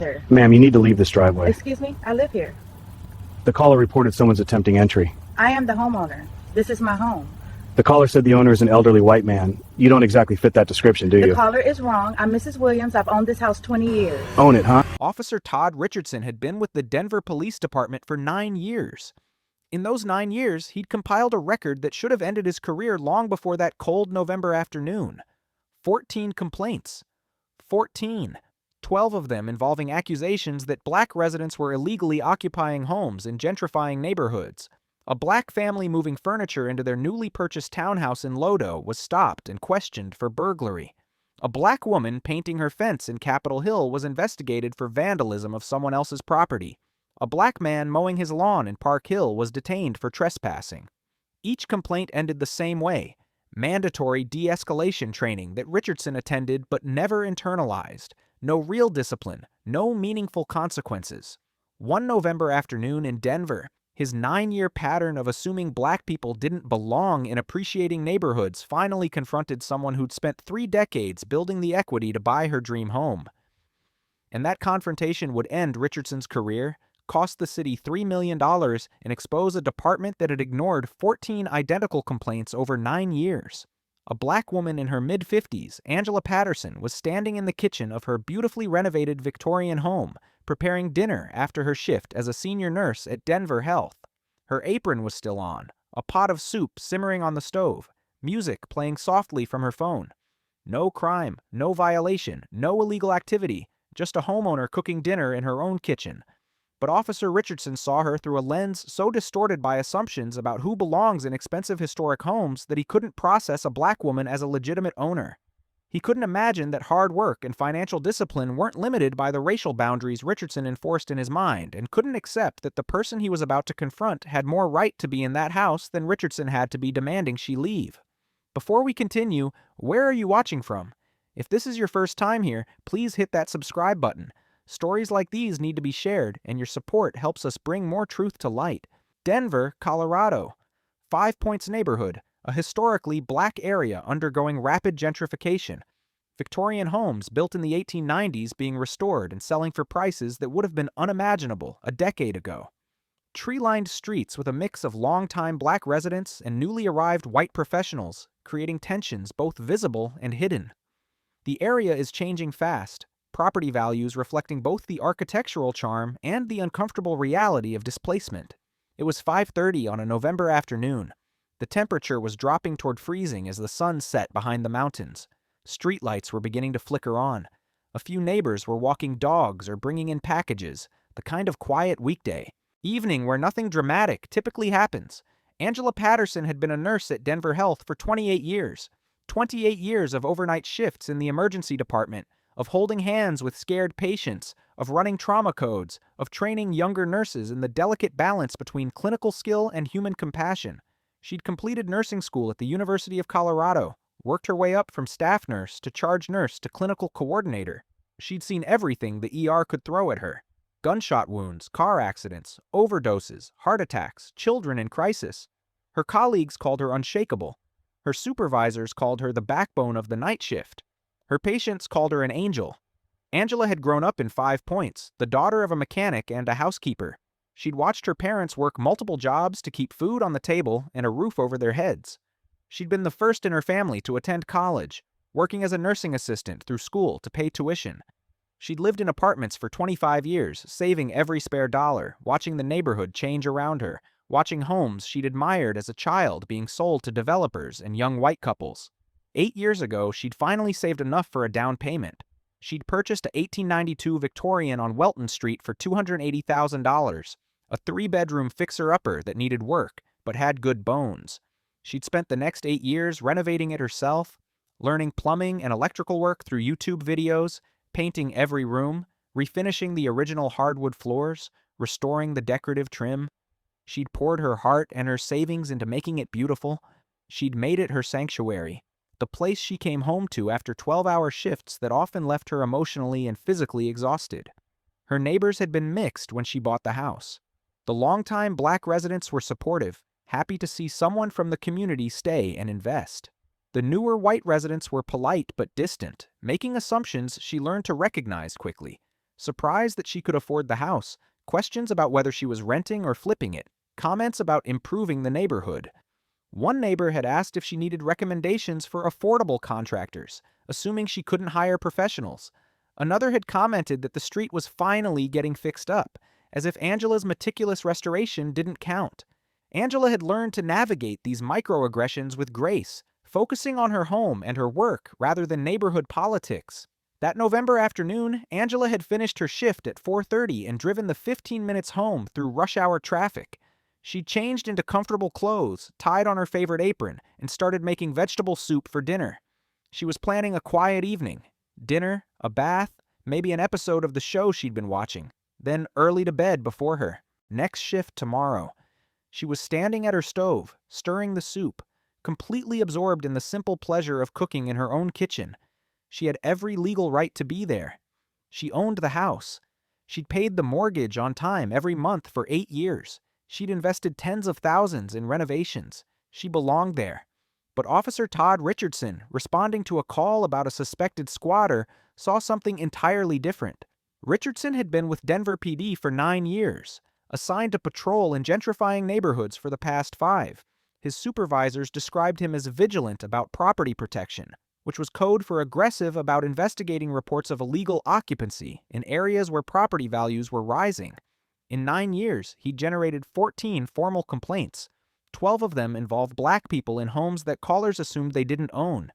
Sir. Ma'am, you need to leave this driveway. Excuse me? I live here. The caller reported someone's attempting entry. I am the homeowner. This is my home. The caller said the owner is an elderly white man. You don't exactly fit that description, do The you? caller is wrong. I'm Mrs. Williams. I've owned this house 20 years. Own it, huh? Officer Todd Richardson had been with the Denver Police Department for 9 years. In those 9 years, he'd compiled a record that should have ended his career long before that cold November afternoon. 14 complaints. 14. 12 of them involving accusations that black residents were illegally occupying homes in gentrifying neighborhoods. A black family moving furniture into their newly purchased townhouse in Lodo was stopped and questioned for burglary. A black woman painting her fence in Capitol Hill was investigated for vandalism of someone else's property. A black man mowing his lawn in Park Hill was detained for trespassing. Each complaint ended the same way: mandatory de-escalation training that Richardson attended but never internalized. No real discipline, no meaningful consequences. One November afternoon in Denver, his 9-year pattern of assuming black people didn't belong in appreciating neighborhoods finally confronted someone who'd spent 3 decades building the equity to buy her dream home. And that confrontation would end Richardson's career, cost the city $3 million, and expose a department that had ignored 14 identical complaints over 9 years. A black woman in her mid-50s, Angela Patterson, was standing in the kitchen of her beautifully renovated Victorian home, preparing dinner after her shift as a senior nurse at Denver Health. Her apron was still on, a pot of soup simmering on the stove, music playing softly from her phone. No crime, no violation, no illegal activity, just a homeowner cooking dinner in her own kitchen. But Officer Richardson saw her through a lens so distorted by assumptions about who belongs in expensive historic homes that he couldn't process a black woman as a legitimate owner. He couldn't imagine that hard work and financial discipline weren't limited by the racial boundaries Richardson enforced in his mind, and couldn't accept that the person he was about to confront had more right to be in that house than Richardson had to be demanding she leave. Before we continue, where are you watching from? If this is your first time here, please hit that subscribe button. Stories like these need to be shared, and your support helps us bring more truth to light. Denver, Colorado. 5 Points neighborhood, a historically black area undergoing rapid gentrification. Victorian homes built in the 1890s being restored and selling for prices that would have been unimaginable a decade ago. Tree-lined streets with a mix of longtime black residents and newly arrived white professionals, creating tensions both visible and hidden. The area is changing fast, property values reflecting both the architectural charm and the uncomfortable reality of displacement. It was 5:30 on a November afternoon. The temperature was dropping toward freezing as the sun set behind the mountains. Streetlights were beginning to flicker on. A few neighbors were walking dogs or bringing in packages, the kind of quiet weekday evening where nothing dramatic typically happens. Angela Patterson had been a nurse at Denver Health for 28 years. 28 years of overnight shifts in the emergency department, of holding hands with scared patients, of running trauma codes, of training younger nurses in the delicate balance between clinical skill and human compassion. She'd completed nursing school at the University of Colorado, worked her way up from staff nurse to charge nurse to clinical coordinator. She'd seen everything the ER could throw at her: gunshot wounds, car accidents, overdoses, heart attacks, children in crisis. Her colleagues called her unshakable. Her supervisors called her the backbone of the night shift. Her patients called her an angel. Angela had grown up in 5 Points, the daughter of a mechanic and a housekeeper. She'd watched her parents work multiple jobs to keep food on the table and a roof over their heads. She'd been the first in her family to attend college, working as a nursing assistant through school to pay tuition. She'd lived in apartments for 25 years, saving every spare dollar, watching the neighborhood change around her, watching homes she'd admired as a child being sold to developers and young white couples. 8 years ago, she'd finally saved enough for a down payment. She'd purchased a 1892 Victorian on Welton Street for $280,000, a 3-bedroom fixer-upper that needed work, but had good bones. She'd spent the next 8 years renovating it herself, learning plumbing and electrical work through YouTube videos, painting every room, refinishing the original hardwood floors, restoring the decorative trim. She'd poured her heart and her savings into making it beautiful. She'd made it her sanctuary, the place she came home to after 12-hour shifts that often left her emotionally and physically exhausted. Her neighbors had been mixed when she bought the house. The longtime black residents were supportive, happy to see someone from the community stay and invest. The newer white residents were polite but distant, making assumptions she learned to recognize quickly. Surprise that she could afford the house, questions about whether she was renting or flipping it, comments about improving the neighborhood. One neighbor had asked if she needed recommendations for affordable contractors, assuming she couldn't hire professionals. Another had commented that the street was finally getting fixed up, as if Angela's meticulous restoration didn't count. Angela had learned to navigate these microaggressions with grace, focusing on her home and her work rather than neighborhood politics. That November afternoon, Angela had finished her shift at 4:30 and driven the 15 minutes home through rush hour traffic. She changed into comfortable clothes, tied on her favorite apron, and started making vegetable soup for dinner. She was planning a quiet evening. Dinner, a bath, maybe an episode of the show she'd been watching, then early to bed before her. Next shift tomorrow. She was standing at her stove, stirring the soup, completely absorbed in the simple pleasure of cooking in her own kitchen. She had every legal right to be there. She owned the house. She'd paid the mortgage on time every month for 8 years. She'd invested tens of thousands in renovations. She belonged there. But Officer Todd Richardson, responding to a call about a suspected squatter, saw something entirely different. Richardson had been with Denver PD for 9 years, assigned to patrol in gentrifying neighborhoods for the past 5. His supervisors described him as vigilant about property protection, which was code for aggressive about investigating reports of illegal occupancy in areas where property values were rising. In 9 years, he generated 14 formal complaints. 12 of them involved black people in homes that callers assumed they didn't own.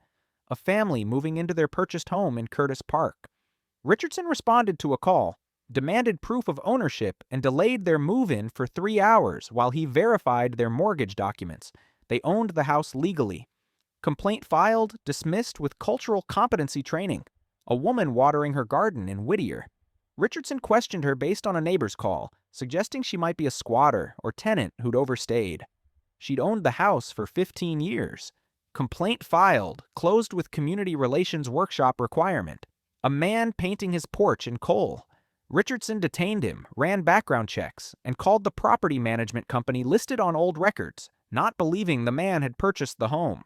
A family moving into their purchased home in Curtis Park. Richardson responded to a call, demanded proof of ownership, and delayed their move-in for 3 hours while he verified their mortgage documents. They owned the house legally. Complaint filed, dismissed with cultural competency training. A woman watering her garden in Whittier. Richardson questioned her based on a neighbor's call, suggesting she might be a squatter or tenant who'd overstayed. She'd owned the house for 15 years. Complaint filed, closed with community relations workshop requirement. A man painting his porch in coal. Richardson detained him, ran background checks, and called the property management company listed on old records, not believing the man had purchased the home.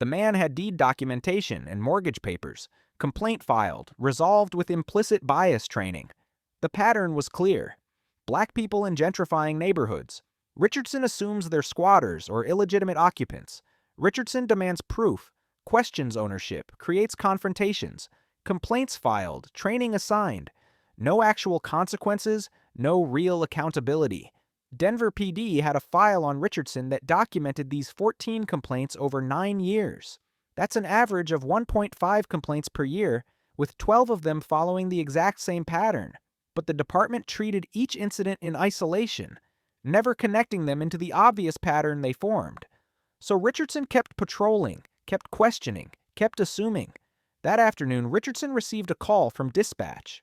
The man had deed documentation and mortgage papers. Complaint filed, resolved with implicit bias training. The pattern was clear. Black people in gentrifying neighborhoods. Richardson assumes they're squatters or illegitimate occupants. Richardson demands proof, questions ownership, creates confrontations, complaints filed, training assigned. No actual consequences, no real accountability. Denver PD had a file on Richardson that documented these 14 complaints over 9 years. That's an average of 1.5 complaints per year, with 12 of them following the exact same pattern. But the department treated each incident in isolation, never connecting them into the obvious pattern they formed. So Richardson kept patrolling, kept questioning, kept assuming. That afternoon, Richardson received a call from dispatch.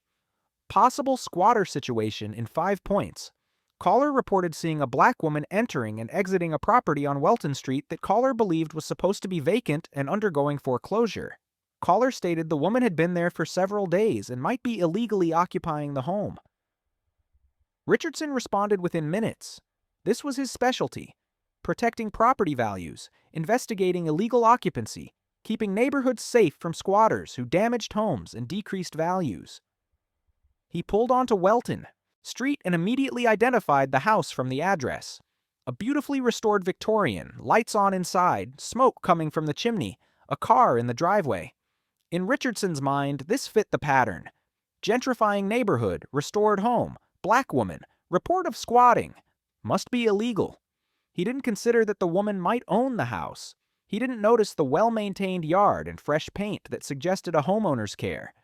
Possible squatter situation in 5 points. Caller reported seeing a black woman entering and exiting a property on Welton Street that caller believed was supposed to be vacant and undergoing foreclosure. Caller stated the woman had been there for several days and might be illegally occupying the home. Richardson responded within minutes. This was his specialty: protecting property values, investigating illegal occupancy, keeping neighborhoods safe from squatters who damaged homes and decreased values. He pulled onto Welton Street and immediately identified the house from the address. A beautifully restored Victorian, lights on inside, smoke coming from the chimney, a car in the driveway. In Richardson's mind, this fit the pattern. Gentrifying neighborhood, restored home, black woman, report of squatting. Must be illegal. He didn't consider that the woman might own the house. He didn't notice the well-maintained yard and fresh paint that suggested a homeowner's care.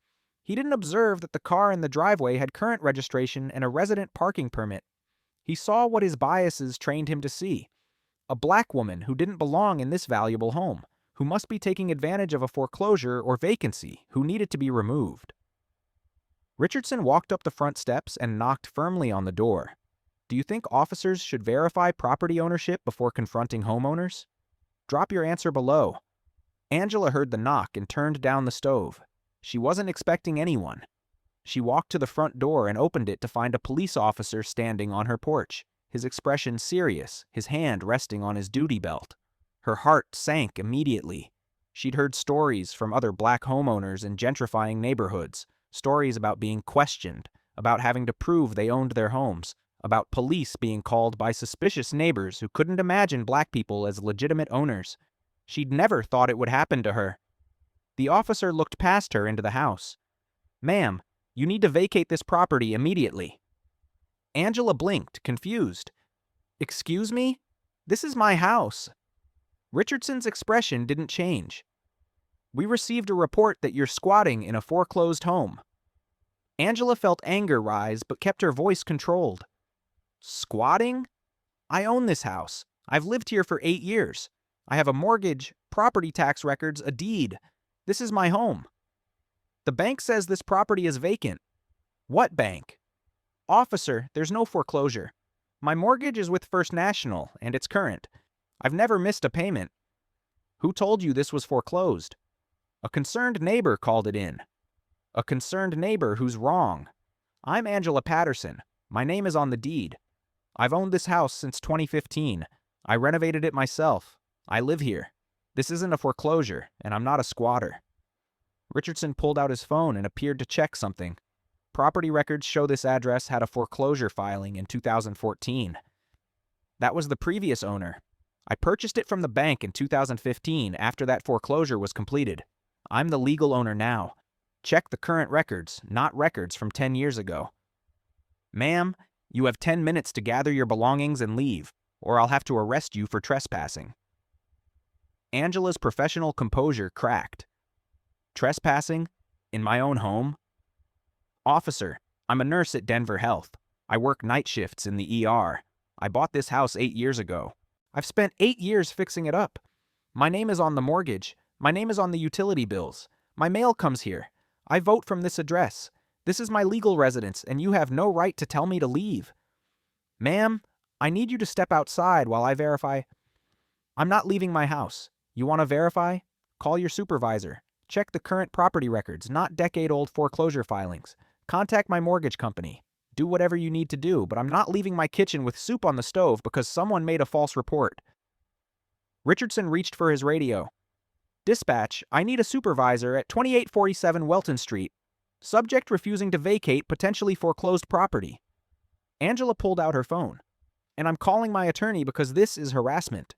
He didn't observe that the car in the driveway had current registration and a resident parking permit. He saw what his biases trained him to see. A black woman who didn't belong in this valuable home, who must be taking advantage of a foreclosure or vacancy, who needed to be removed. Richardson walked up the front steps and knocked firmly on the door. Do you think officers should verify property ownership before confronting homeowners? Drop your answer below. Angela heard the knock and turned down the stove. She wasn't expecting anyone. She walked to the front door and opened it to find a police officer standing on her porch, his expression serious, his hand resting on his duty belt. Her heart sank immediately. She'd heard stories from other black homeowners in gentrifying neighborhoods, Stories about being questioned, about having to prove they owned their homes, about police being called by suspicious neighbors who couldn't imagine black people as legitimate owners. She'd never thought it would happen to her. The officer looked past her into the house. "Ma'am, you need to vacate this property immediately." Angela blinked, confused. "Excuse me? This is my house." Richardson's expression didn't change. "We received a report that you're squatting in a foreclosed home." Angela felt anger rise but kept her voice controlled. "Squatting? I own this house. I've lived here for 8 years. I have a mortgage, property tax records, a deed. This is my home." "The bank says this property is vacant." "What bank?" "Officer, there's no foreclosure. My mortgage is with First National, and it's current. I've never missed a payment." "Who told you this was foreclosed?" "A concerned neighbor called it in." "A concerned neighbor who's wrong." "I'm Angela Patterson. My name is on the deed. I've owned this house since 2015. I renovated it myself. I live here. This isn't a foreclosure, and I'm not a squatter." Richardson pulled out his phone and appeared to check something. Property records show this address had a foreclosure filing in 2014. "That was the previous owner. I purchased it from the bank in 2015 after that foreclosure was completed. I'm the legal owner now. Check the current records, not records from 10 years ago." "Ma'am, you have 10 minutes to gather your belongings and leave, or I'll have to arrest you for trespassing." Angela's professional composure cracked. "Trespassing? In my own home?" "Officer, I'm a nurse at Denver Health. I work night shifts in the ER. I bought this house 8 years ago. I've spent 8 years fixing it up. My name is on the mortgage. My name is on the utility bills. My mail comes here. I vote from this address. This is my legal residence, and you have no right to tell me to leave." "Ma'am, I need you to step outside while I verify." "I'm not leaving my house. You want to verify? Call your supervisor. Check the current property records, not decade-old foreclosure filings. Contact my mortgage company. Do whatever you need to do, but I'm not leaving my kitchen with soup on the stove because someone made a false report." Richardson reached for his radio. "Dispatch, I need a supervisor at 2847 Welton Street. Subject refusing to vacate potentially foreclosed property." Angela pulled out her phone. "And I'm calling my attorney because this is harassment."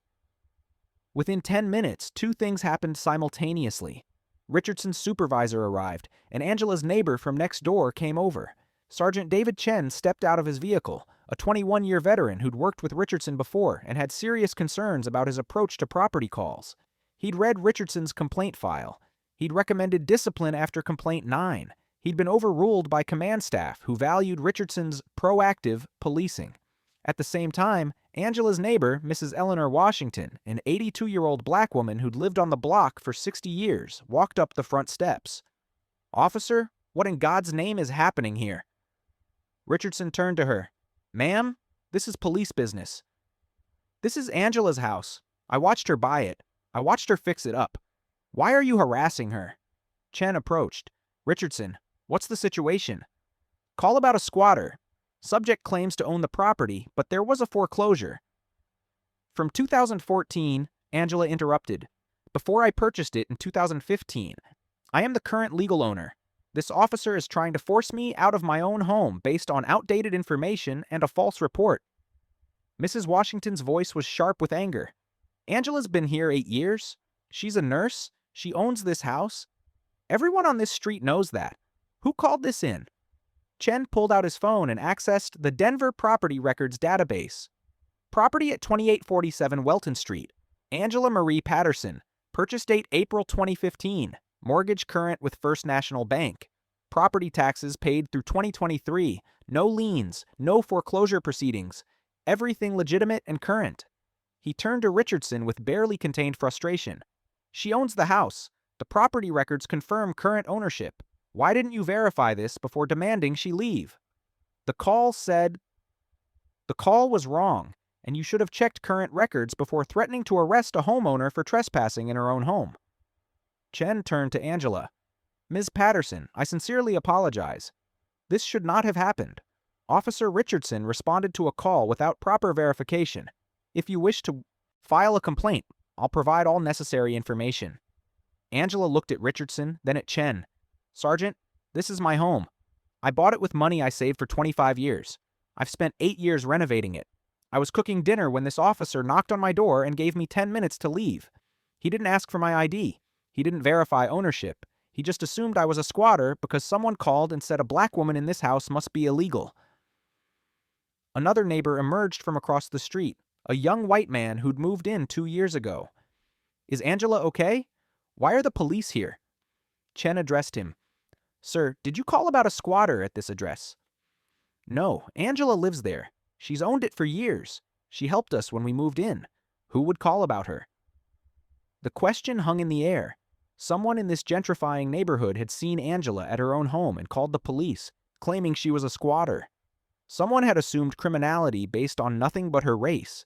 Within 10 minutes, 2 things happened simultaneously. Richardson's supervisor arrived, and Angela's neighbor from next door came over. Sergeant David Chen stepped out of his vehicle, a 21-year veteran who'd worked with Richardson before and had serious concerns about his approach to property calls. He'd read Richardson's complaint file. He'd recommended discipline after complaint 9. He'd been overruled by command staff who valued Richardson's proactive policing. At the same time, Angela's neighbor, Mrs. Eleanor Washington, an 82-year-old black woman who'd lived on the block for 60 years, walked up the front steps. "Officer, what in God's name is happening here?" Richardson turned to her. "Ma'am, this is police business." "This is Angela's house. I watched her buy it. I watched her fix it up. Why are you harassing her?" Chen approached. "Richardson, what's the situation?" "Call about a squatter. Subject claims to own the property, but there was a foreclosure." "From 2014, Angela interrupted. "Before I purchased it in 2015. I am the current legal owner. This officer is trying to force me out of my own home based on outdated information and a false report." Mrs. Washington's voice was sharp with anger. "Angela's been here 8 years. She's a nurse. She owns this house. Everyone on this street knows that. Who called this in?" Chen pulled out his phone and accessed the Denver Property Records database. "Property at 2847 Welton Street. Angela Marie Patterson. Purchase date April 2015. Mortgage current with First National Bank. Property taxes paid through 2023. No liens, no foreclosure proceedings. Everything legitimate and current." He turned to Richardson with barely contained frustration. "She owns the house. The property records confirm current ownership. Why didn't you verify this before demanding she leave?" The call was wrong, and you should have checked current records before threatening to arrest a homeowner for trespassing in her own home." Chen turned to Angela. "Ms. Patterson, I sincerely apologize. This should not have happened. Officer Richardson responded to a call without proper verification. If you wish to file a complaint, I'll provide all necessary information." Angela looked at Richardson, then at Chen. "Sergeant, This is my home. I bought it with money I saved for 25 years. I've spent 8 years renovating it. I was cooking dinner when this officer knocked on my door and gave me 10 minutes to leave. He didn't ask for my ID. He didn't verify ownership. He just assumed I was a squatter because someone called and said a black woman in this house must be illegal. Another neighbor emerged from across the street, a young white man who'd moved in 2 years ago. Is Angela okay? Why are the police here? Chen addressed him. Sir, did you call about a squatter at this address? No, Angela lives there. She's owned it for years. She helped us when we moved in. Who would call about her? The question hung in the air. Someone in this gentrifying neighborhood had seen Angela at her own home and called the police, claiming she was a squatter. Someone had assumed criminality based on nothing but her race,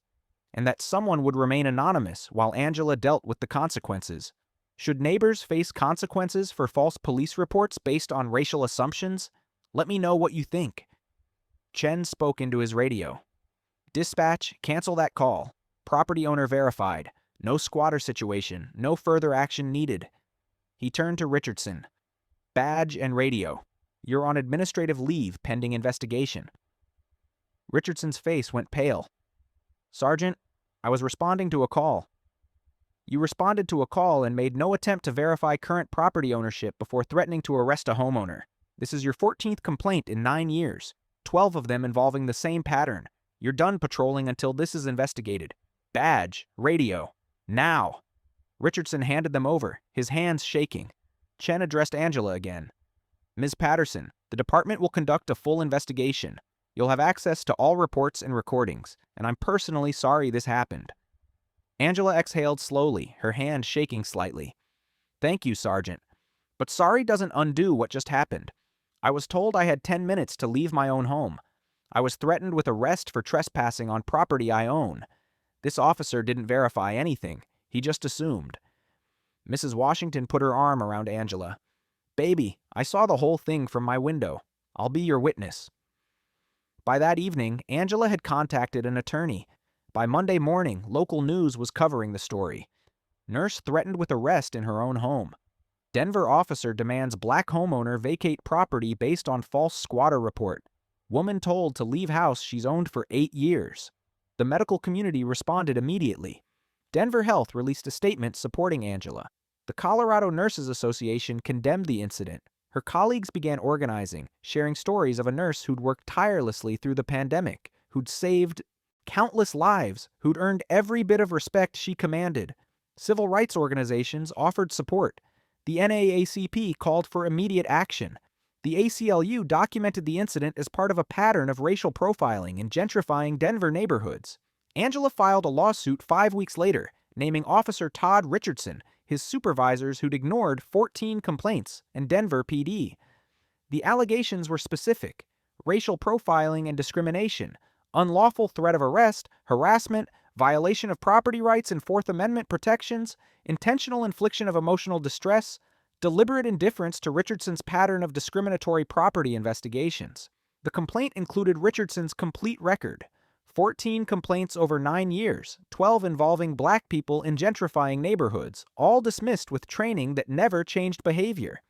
and that someone would remain anonymous while Angela dealt with the consequences. Should neighbors face consequences for false police reports based on racial assumptions? Let me know what you think. Chen spoke into his radio. Dispatch, cancel that call. Property owner verified. No squatter situation. No further action needed. He turned to Richardson. Badge and radio. You're on administrative leave pending investigation. Richardson's face went pale. Sergeant, I was responding to a call. You responded to a call and made no attempt to verify current property ownership before threatening to arrest a homeowner. This is your 14th complaint in 9 years, 12 of them involving the same pattern. You're done patrolling until this is investigated. Badge, radio, now. Richardson handed them over, his hands shaking. Chen addressed Angela again. Ms. Patterson, the department will conduct a full investigation. You'll have access to all reports and recordings, and I'm personally sorry this happened. Angela exhaled slowly, her hand shaking slightly. Thank you, Sergeant. But sorry doesn't undo what just happened. I was told I had 10 minutes to leave my own home. I was threatened with arrest for trespassing on property I own. This officer didn't verify anything. He just assumed. Mrs. Washington put her arm around Angela. Baby, I saw the whole thing from my window. I'll be your witness. By that evening, Angela had contacted an attorney. By Monday morning, local news was covering the story. Nurse threatened with arrest in her own home. Denver officer demands black homeowner vacate property based on false squatter report. Woman told to leave house she's owned for 8 years. The medical community responded immediately. Denver Health released a statement supporting Angela. The Colorado Nurses Association condemned the incident. Her colleagues began organizing, sharing stories of a nurse who'd worked tirelessly through the pandemic, who'd saved countless lives, who'd earned every bit of respect she commanded. Civil rights organizations offered support. The NAACP called for immediate action. The ACLU documented the incident as part of a pattern of racial profiling in gentrifying Denver neighborhoods. Angela filed a lawsuit 5 weeks later, naming Officer Todd Richardson, his supervisors who'd ignored 14 complaints, and Denver PD. The allegations were specific: racial profiling and discrimination, unlawful threat of arrest, harassment, violation of property rights and Fourth Amendment protections, intentional infliction of emotional distress, deliberate indifference to Richardson's pattern of discriminatory property investigations. The complaint included Richardson's complete record: 14 complaints over 9 years, 12 involving black people in gentrifying neighborhoods, all dismissed with training that never changed behavior.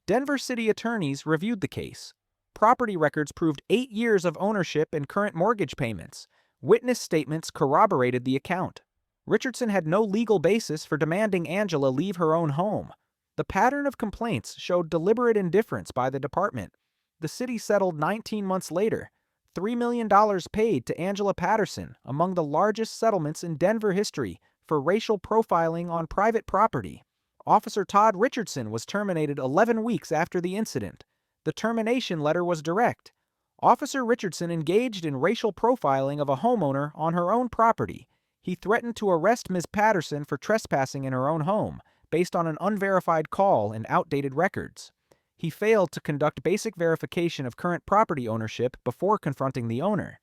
Denver city attorneys reviewed the case. Property records proved 8 years of ownership and current mortgage payments. Witness statements corroborated the account. Richardson had no legal basis for demanding Angela leave her own home. The pattern of complaints showed deliberate indifference by the department. The city settled 19 months later. $3 million paid to Angela Patterson, among the largest settlements in Denver history, for racial profiling on private property. Officer Todd Richardson was terminated 11 weeks after the incident. The termination letter was direct. Officer Richardson engaged in racial profiling of a homeowner on her own property. He threatened to arrest Ms. Patterson for trespassing in her own home, based on an unverified call and outdated records. He failed to conduct basic verification of current property ownership before confronting the owner.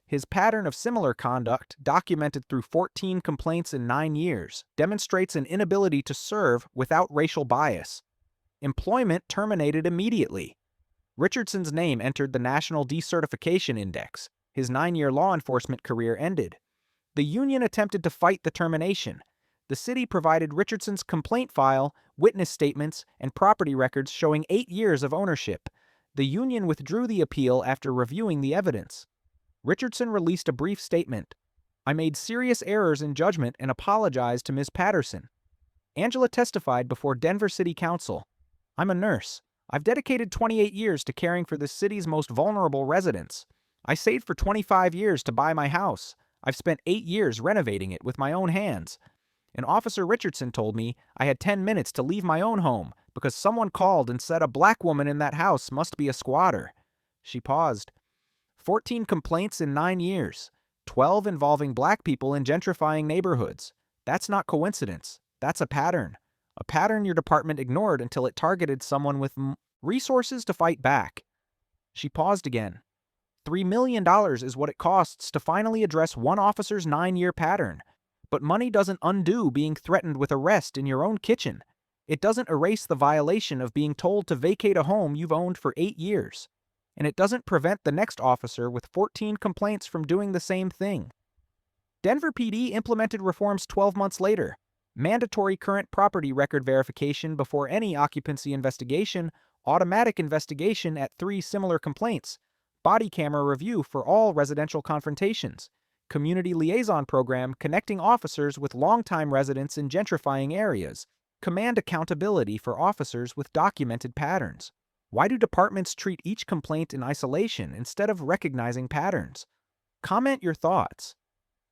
His pattern of similar conduct, documented through 14 complaints in 9 years, demonstrates an inability to serve without racial bias. Employment terminated immediately. Richardson's name entered the National Decertification Index. His 9-year law enforcement career ended. The union attempted to fight the termination. The city provided Richardson's complaint file, witness statements, and property records showing 8 years of ownership. The union withdrew the appeal after reviewing the evidence. Richardson released a brief statement. "I made serious errors in judgment and apologized to Ms. Patterson." Angela testified before Denver City Council. "I'm a nurse. I've dedicated 28 years to caring for the city's most vulnerable residents. I saved for 25 years to buy my house. I've spent 8 years renovating it with my own hands. And Officer Richardson told me I had 10 minutes to leave my own home because someone called and said a black woman in that house must be a squatter." She paused. 14 complaints in 9 years, 12 involving black people in gentrifying neighborhoods. That's not coincidence. That's a pattern. A pattern your department ignored until it targeted someone with resources to fight back. She paused again. $3 million is what it costs to finally address one officer's 9-year pattern. But money doesn't undo being threatened with arrest in your own kitchen. It doesn't erase the violation of being told to vacate a home you've owned for 8 years. And it doesn't prevent the next officer with 14 complaints from doing the same thing. Denver PD implemented reforms 12 months later. Mandatory current property record verification before any occupancy investigation, automatic investigation at 3 similar complaints, body camera review for all residential confrontations, community liaison program connecting officers with longtime residents in gentrifying areas, command accountability for officers with documented patterns. Why do departments treat each complaint in isolation instead of recognizing patterns? Comment your thoughts.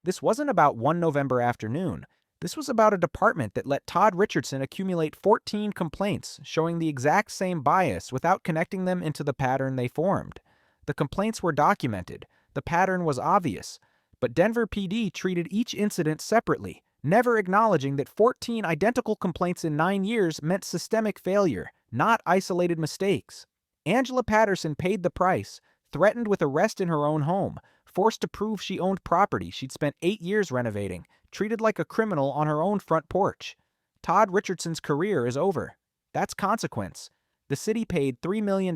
This wasn't about one November afternoon. This was about a department that let Todd Richardson accumulate 14 complaints showing the exact same bias without connecting them into the pattern they formed. The complaints were documented. The pattern was obvious. But Denver PD treated each incident separately, never acknowledging that 14 identical complaints in 9 years meant systemic failure, not isolated mistakes. Angela Patterson paid the price, threatened with arrest in her own home, forced to prove she owned property she'd spent 8 years renovating, treated like a criminal on her own front porch. Todd Richardson's career is over. That's consequence. The city paid $3 million.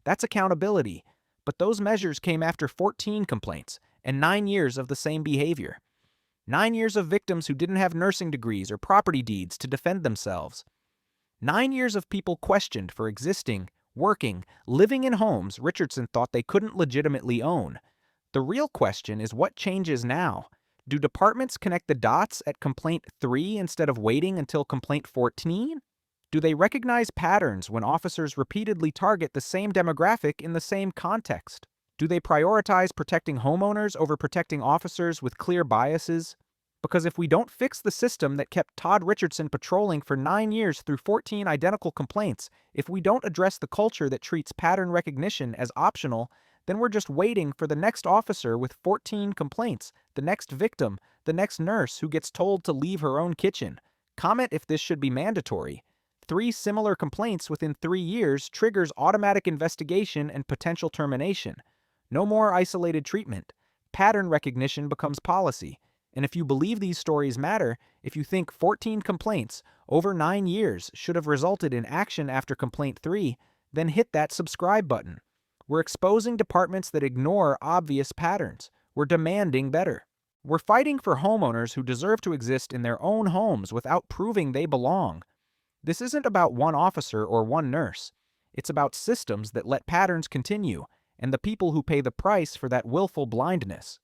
That's accountability. But those measures came after 14 complaints and 9 years of the same behavior. 9 years of victims who didn't have nursing degrees or property deeds to defend themselves. 9 years of people questioned for existing, working, living in homes Richardson thought they couldn't legitimately own. The real question is what changes now? Do departments connect the dots at complaint 3 instead of waiting until complaint 14? Do they recognize patterns when officers repeatedly target the same demographic in the same context? Do they prioritize protecting homeowners over protecting officers with clear biases? Because if we don't fix the system that kept Todd Richardson patrolling for 9 years through 14 identical complaints, if we don't address the culture that treats pattern recognition as optional, then we're just waiting for the next officer with 14 complaints, the next victim, the next nurse who gets told to leave her own kitchen. Comment if this should be mandatory. 3 similar complaints within 3 years triggers automatic investigation and potential termination. No more isolated treatment. Pattern recognition becomes policy. And if you believe these stories matter, if you think 14 complaints over 9 years should have resulted in action after complaint 3, then hit that subscribe button. We're exposing departments that ignore obvious patterns. We're demanding better. We're fighting for homeowners who deserve to exist in their own homes without proving they belong. This isn't about one officer or one nurse. It's about systems that let patterns continue and the people who pay the price for that willful blindness.